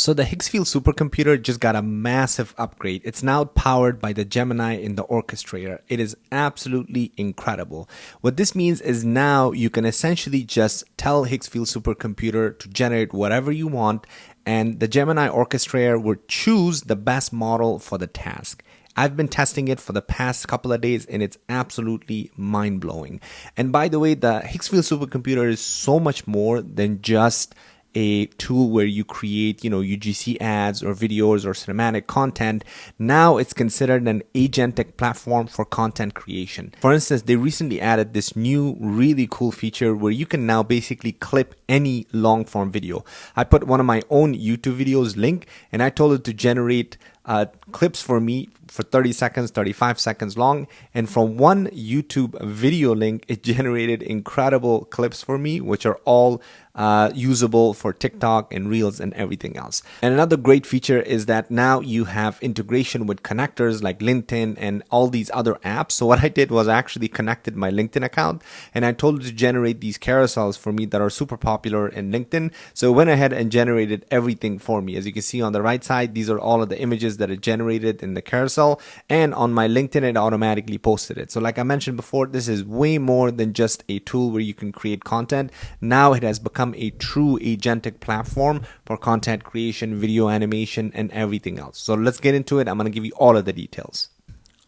So the Higgsfield Supercomputer just got a massive upgrade. It's now powered by the Gemini in the Orchestrator. It is absolutely incredible. What this means is now you can essentially just tell Higgsfield Supercomputer to generate whatever you want, and the Gemini Orchestrator would choose the best model for the task. I've been testing it for the past couple of days and it's absolutely mind-blowing. And by the way, the Higgsfield Supercomputer is so much more than just a tool where you create, UGC ads or videos or cinematic content. Now it's considered an agentic platform for content creation. For instance, they recently added this new really cool feature where you can now basically clip any long form video. I put one of my own YouTube videos link and I told it to generate clips for me for 30 seconds, 35 seconds long. And from one YouTube video link, it generated incredible clips for me, which are all usable for TikTok and Reels and everything else. And another great feature is that now you have integration with connectors like LinkedIn and all these other apps. So what I did was I actually connected my LinkedIn account and I told it to generate these carousels for me that are super popular in LinkedIn. So it went ahead and generated everything for me. As you can see on the right side, these are all of the images that it generated in the carousel, and on my LinkedIn it automatically posted it. So like I mentioned before, this is way more than just a tool where you can create content. Now it has become a true agentic platform for content creation, video animation, and everything else. So let's get into it. I'm going to give you all of the details.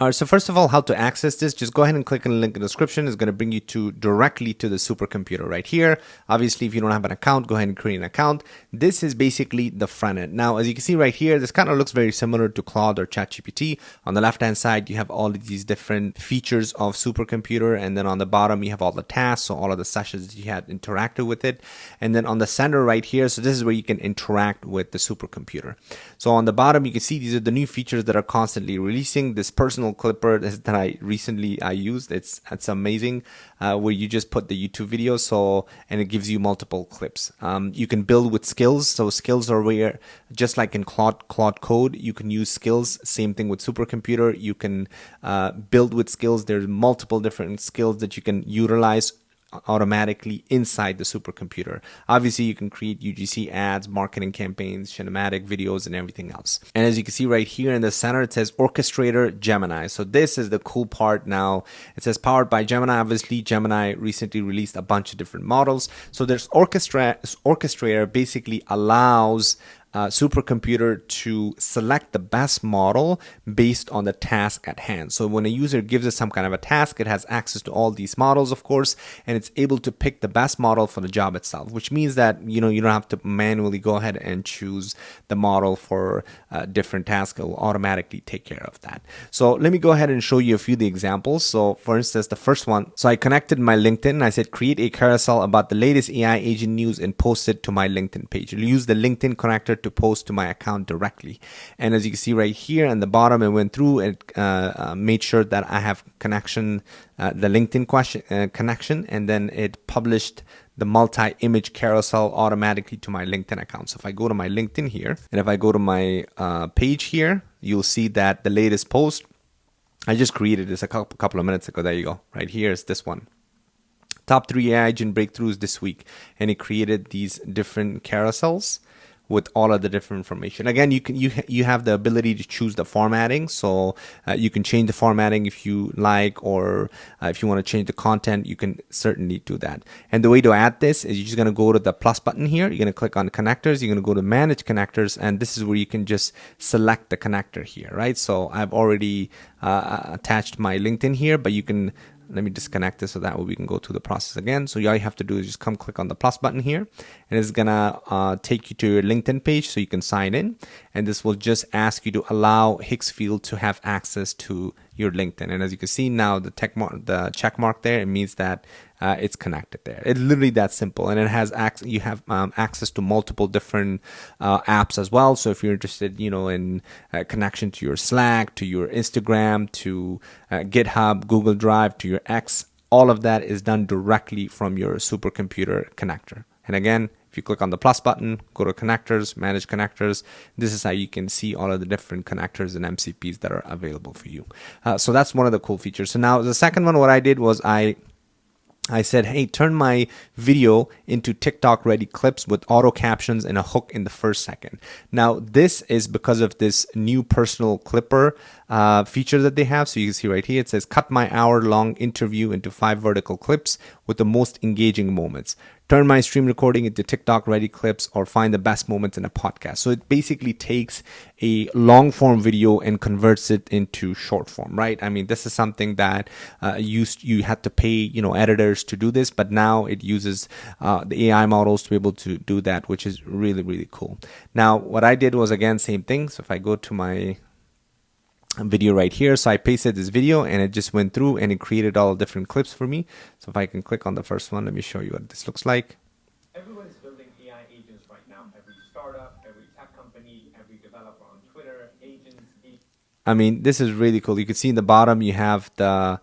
All right, so first of all, how to access this, just go ahead and click on the link in the description. It's going to bring you directly to the supercomputer right here. Obviously, if you don't have an account, go ahead and create an account. This is basically the front end. Now, as you can see right here, this kind of looks very similar to Claude or ChatGPT. On the left-hand side, you have all of these different features of supercomputer. And then on the bottom, you have all the tasks, so all of the sessions that you had interacted with it. And then on the center right here, so this is where you can interact with the supercomputer. So on the bottom, you can see these are the new features that are constantly releasing. This personal clipper that I recently used, it's amazing, where you just put the YouTube video, and it gives you multiple clips. You can build with skills. So skills are where, just like in Claude Code, you can use skills. Same thing with supercomputer. You can build with skills. There's multiple different skills that you can utilize automatically inside the supercomputer. Obviously, you can create UGC ads, marketing campaigns, cinematic videos, and everything else. And as you can see right here in the center, it says Orchestrator Gemini. So this is the cool part now. It says powered by Gemini. Obviously, Gemini recently released a bunch of different models. So there's Orchestrator basically allows supercomputer to select the best model based on the task at hand. So when a user gives it some kind of a task, it has access to all these models, of course, and it's able to pick the best model for the job itself, which means that you don't have to manually go ahead and choose the model for different tasks. It will automatically take care of that. So let me go ahead and show you a few of the examples. So for instance, the first one, so I connected my LinkedIn and I said create a carousel about the latest AI agent news and post it to my LinkedIn page. I'll use the LinkedIn connector to post to my account directly. And as you can see right here on the bottom, it went through and made sure that I have connection, the LinkedIn connection, and then it published the multi-image carousel automatically to my LinkedIn account. So if I go to my LinkedIn here, and if I go to my page here, you'll see that the latest post, I just created this a couple of minutes ago. There you go. Right here is this one. Top 3 AI agent breakthroughs this week. And it created these different carousels with all of the different information. Again, you have the ability to choose the formatting, so you can change the formatting if you like, or if you want to change the content, you can certainly do that. And the way to add this is you're just going to go to the plus button here. You're going to click on connectors. You're going to go to manage connectors, and this is where you can just select the connector here, right? So I've already attached my LinkedIn here, but you can. Let me disconnect this so that way we can go through the process again. So all you have to do is just come click on the plus button here, and it's gonna take you to your LinkedIn page so you can sign in. And this will just ask you to allow Higgsfield to have access to your LinkedIn. And as you can see now, the check mark there, it means that it's connected there. It's literally that simple, and it has you have access to multiple different apps as well. So if you're interested, in connection to your Slack, to your Instagram, to GitHub, Google Drive, to your X, all of that is done directly from your supercomputer connector. And again, if you click on the plus button, go to connectors, manage connectors. This is how you can see all of the different connectors and MCPs that are available for you. So that's one of the cool features. So now the second one, what I did was I I said, hey, turn my video into TikTok ready clips with auto captions and a hook in the first second. Now, this is because of this new personal clipper feature that they have. So you can see right here, it says cut my hour-long interview into 5 vertical clips with the most engaging moments. Turn my stream recording into TikTok ready clips, or find the best moments in a podcast. So it basically takes a long form video and converts it into short form, right? I mean, this is something that you had to pay, editors to do this, but now it uses the AI models to be able to do that, which is really, really cool. Now, what I did was, again, same thing. So if I go to my video right here, so I pasted this video and it just went through and it created all different clips for me. So if I can click on the first one, let me show you what this looks like. Everyone's building AI agents right now. Every startup, every tech company, every developer on Twitter, agents. I mean, this is really cool. You can see in the bottom, you have the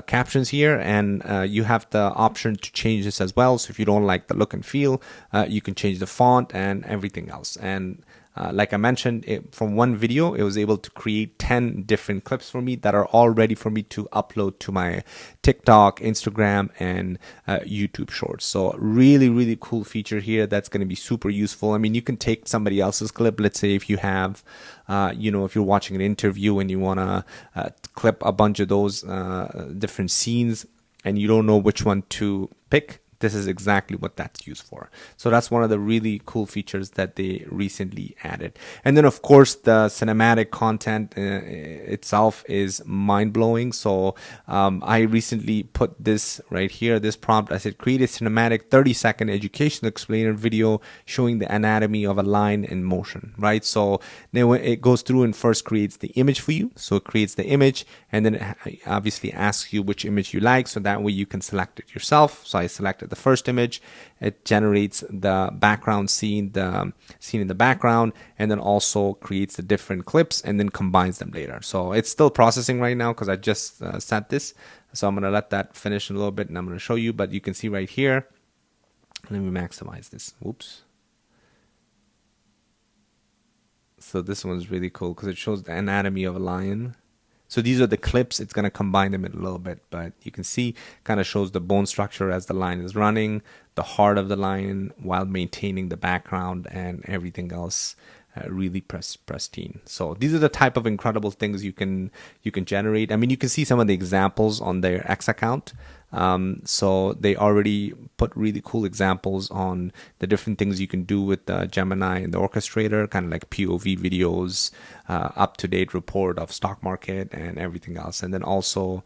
captions here, and you have the option to change this as well. So if you don't like the look and feel, you can change the font and everything else. And like I mentioned, from one video, it was able to create 10 different clips for me that are all ready for me to upload to my TikTok, Instagram, and YouTube Shorts. So really, really cool feature here that's going to be super useful. I mean, you can take somebody else's clip. Let's say if you have, if you're watching an interview and you want to clip a bunch of those different scenes and you don't know which one to pick, this is exactly what that's used for. So that's one of the really cool features that they recently added. And then, of course, the cinematic content itself is mind-blowing. So I recently put this right here, this prompt. I said, create a cinematic 30-second educational explainer video showing the anatomy of a line in motion, right? So then it goes through and first creates the image for you. So it creates the image, and then it obviously asks you which image you like. So that way you can select it yourself. So I selected the first image. It generates the background scene, the scene in the background, and then also creates the different clips and then combines them later. So it's still processing right now because I just set this. So I'm going to let that finish in a little bit and I'm going to show you, but you can see right here. Let me maximize this. Whoops. So this one's really cool because it shows the anatomy of a lion. So these are the clips. It's going to combine them in a little bit, but you can see kind of shows the bone structure as the lion is running, the heart of the lion while maintaining the background and everything else really pristine. So these are the type of incredible things you can generate. I mean, you can see some of the examples on their X account. So they already put really cool examples on the different things you can do with the Gemini and the Orchestrator, kind of like POV videos, up-to-date report of stock market and everything else. And then also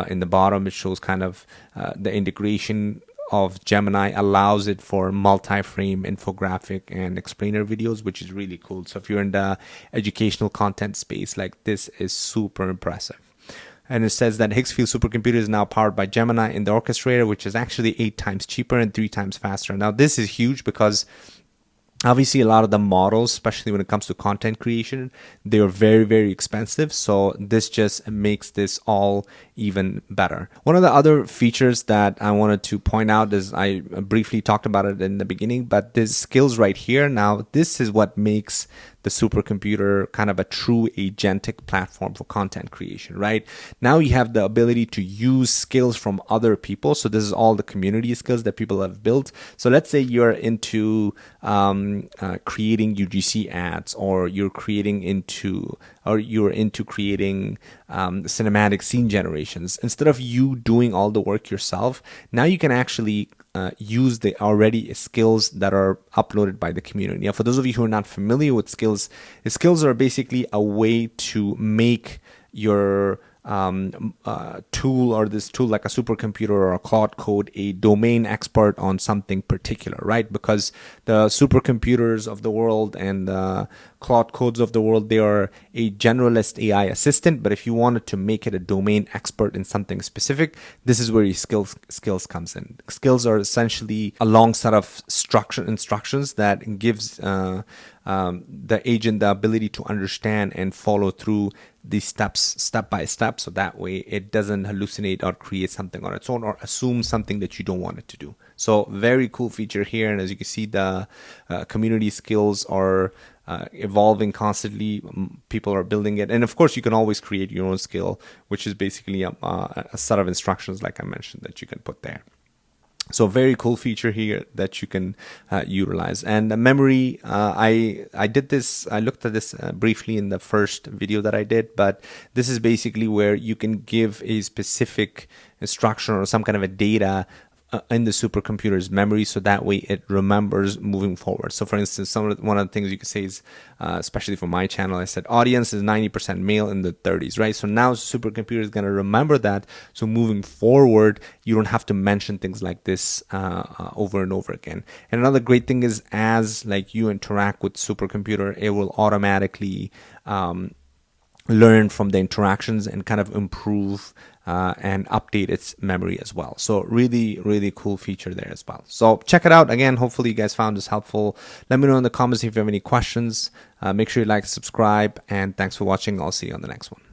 in the bottom, it shows kind of the integration of Gemini allows it for multi-frame infographic and explainer videos, which is really cool. So if you're in the educational content space, like this is super impressive. And it says that Higgsfield Supercomputer is now powered by Gemini in the Orchestrator, which is actually 8 times cheaper and 3 times faster. Now, this is huge because obviously a lot of the models, especially when it comes to content creation, they are very, very expensive. So this just makes this all even better. One of the other features that I wanted to point out is I briefly talked about it in the beginning, but this skills right here. Now, this is what makes the supercomputer kind of a true agentic platform for content creation, right? Now you have the ability to use skills from other people. So this is all the community skills that people have built. So let's say you're into creating UGC ads, or you're into creating cinematic scene generations. Instead of you doing all the work yourself, now you can actually use the already skills that are uploaded by the community. Now, for those of you who are not familiar with skills, skills are basically a way to make your tool, or this tool like a supercomputer or a Claude Code, a domain expert on something particular, right? Because the supercomputers of the world and the Claude Codes of the world, they are a generalist AI assistant. But if you wanted to make it a domain expert in something specific, this is where your skills comes in. Skills are essentially a long set of instructions that gives the agent the ability to understand and follow through these steps step by step, so that way it doesn't hallucinate or create something on its own or assume something that you don't want it to do. So very cool feature here. And as you can see, the community skills are evolving constantly. People are building it, and of course you can always create your own skill, which is basically a set of instructions like I mentioned that you can put there. So very cool feature here that you can utilize. And the memory, I did this, I looked at this briefly in the first video that I did, but this is basically where you can give a specific instruction or some kind of a data in the supercomputer's memory, so that way it remembers moving forward. So for instance, one of the things you could say is, especially for my channel, I said audience is 90% male in the 30s, right? So now supercomputer is going to remember that. So moving forward, you don't have to mention things like this over and over again. And another great thing is, as like you interact with supercomputer, it will automatically learn from the interactions and kind of improve and update its memory as well. So really, really cool feature there as well. So check it out. Again, hopefully you guys found this helpful. Let me know in the comments if you have any questions. Make sure you like, subscribe, and thanks for watching. I'll see you on the next one.